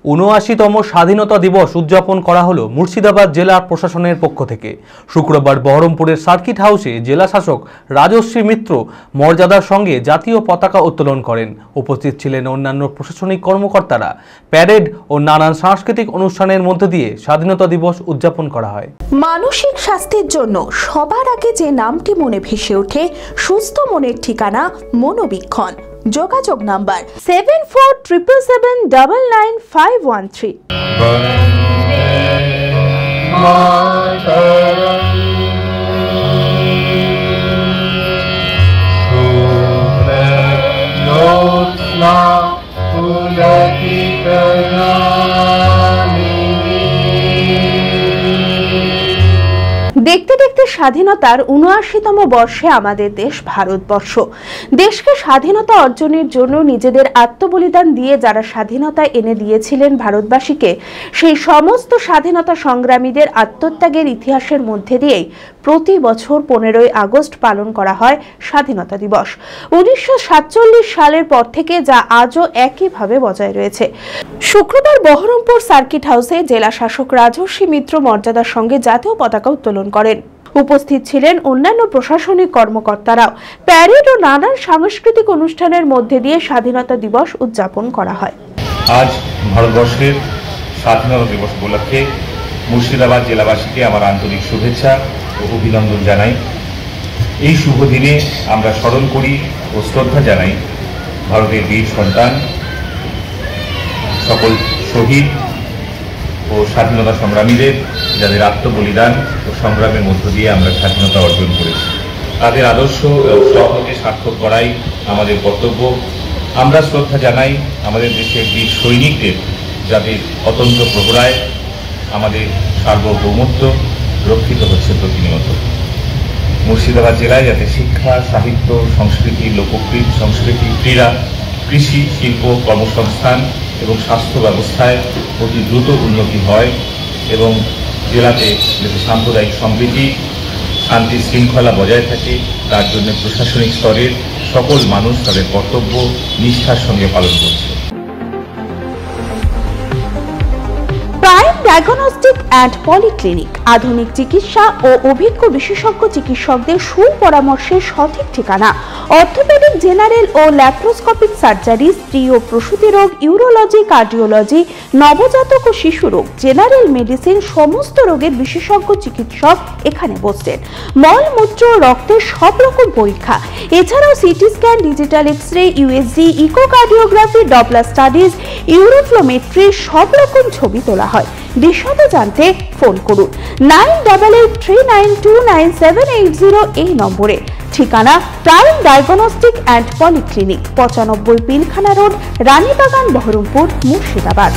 ৭৯তম স্বাধীনতা দিবস উদযাপন করা হলো মুর্শিদাবাদ জেলা প্রশাসনের পক্ষ থেকে। শুক্রবার বহরমপুরের সার্কিট হাউসে জেলা শাসক রাজশ্রী মিত্র মর্যাদার সঙ্গে জাতীয় পতাকা উত্তোলন করেন। উপস্থিত ছিলেন অন্যান্য প্রশাসনিক কর্মকর্তারা। প্যারেড ও নানান সাংস্কৃতিক অনুষ্ঠানের মধ্য দিয়ে স্বাধীনতা দিবস উদযাপন করা হয়। মানসিক স্বাস্থ্যের জন্য সবার আগে যে নামটি মনে ভেসে ওঠে, সুস্থ মনের ঠিকানা মনোবীক্ষণ। যোগাযোগ নাম্বার 7477799513। দেখতে দেখতে স্বাধীনতার ৭৯তম বর্ষে আমাদের দেশ ভারতবর্ষ। দেশকে স্বাধীনতা অর্জনের জন্য নিজেদের আত্মবলিদান দিয়ে যারা স্বাধীনতা এনে দিয়েছিলেন ভারতবাসীকে, সেই সমস্ত স্বাধীনতা সংগ্রামীদের আত্মত্যাগের ইতিহাসের মধ্যে দিয়েই প্রতি বছর 15ই আগস্ট পালন করা হয় স্বাধীনতা দিবস। 1947 সালের পর থেকে যা আজও একইভাবে বজায় রয়েছে। শুক্রবার বহরমপুর সার্কিট হাউসে জেলা শাসক রাজশ্রী মিত্র মর্যাদার সঙ্গে জাতীয় পতাকা উত্তোলন করেন। উপস্থিত ছিলেন অন্যান্য প্রশাসনিক কর্মকর্তারাও। প্যারেড ও নানান সাংস্কৃতিক অনুষ্ঠানের মধ্যে দিয়ে স্বাধীনতা দিবস উদযাপন করা হয়। আজ ভারতবর্ষের স্বাধীনতা দিবস উপলক্ষে মুর্শিদাবাদ জেলাবাসীকে আমার আন্তরিক শুভেচ্ছা ও অভিনন্দন জানাই। এই শুভ দিনে আমরা স্মরণ করি ও শ্রদ্ধা জানাই ভারতের বীর সন্তান, সকল শহীদ ও স্বাধীনতা সংগ্রামীদের, যাদের আত্মবলিদান ও সংগ্রামের মধ্য দিয়ে আমরা স্বাধীনতা অর্জন করেছি। তাদের আদর্শ ও স্বপ্নকে সার্থক করাই আমাদের কর্তব্য। আমরা শ্রদ্ধা জানাই আমাদের দেশের বীর সৈনিকদের, যাদের অতন্ত্র প্রহরায় আমাদের সার্বভৌমত্ব রক্ষিত হচ্ছে প্রতিনিয়ত। মুর্শিদাবাদ জেলায় যাতে শিক্ষা, সাহিত্য, সংস্কৃতি, লোকগীত, সংস্কৃতি, ক্রীড়া, কৃষি, শিল্প, কর্মসংস্থান এবং স্বাস্থ্য ব্যবস্থায় অতি দ্রুত উন্নতি হয় এবং জেলাতে যাতে সাম্প্রদায়িক সম্প্রীতি, শান্তি শৃঙ্খলা বজায় থাকে, তার জন্য প্রশাসনিক স্তরের সকল মানুষ তাদের কর্তব্য নিষ্ঠার সঙ্গে পালন করছে। প্রাইম ডায়াগনস্টিক অ্যান্ড পলিক্লিনিক আধুনিক চিকিৎসা ও অভিজ্ঞ বিশেষজ্ঞ চিকিৎসকদের সুপরামর্শের সঠিক ঠিকানা। অর্থোপেডিক, জেনারেল ও ল্যাপ্রোস্কোপিক সার্জারি, স্ত্রী ও প্রসূতি রোগ, ইউরোলজি, কার্ডিওলজি, নবজাতক ও শিশু রোগ, জেনারেল মেডিসিন, সমস্ত রোগের বিশেষজ্ঞ চিকিৎসক এখানে বসছেন। মল, মূত্র, রক্তের সব রকম পরীক্ষা, এছাড়াও CT scan, digital x-ray, USG, echocardiography, Doppler studies, uroflowmetry, সব রকম ছবি তোলা হয়। বিশদে জানতে ফোন করুন 9883929780 এই নম্বরে। ঠিকানা prime diagnostic and polyclinic, 95 Pilkhana road, Ranibagan, Baharampur, Murshidabad.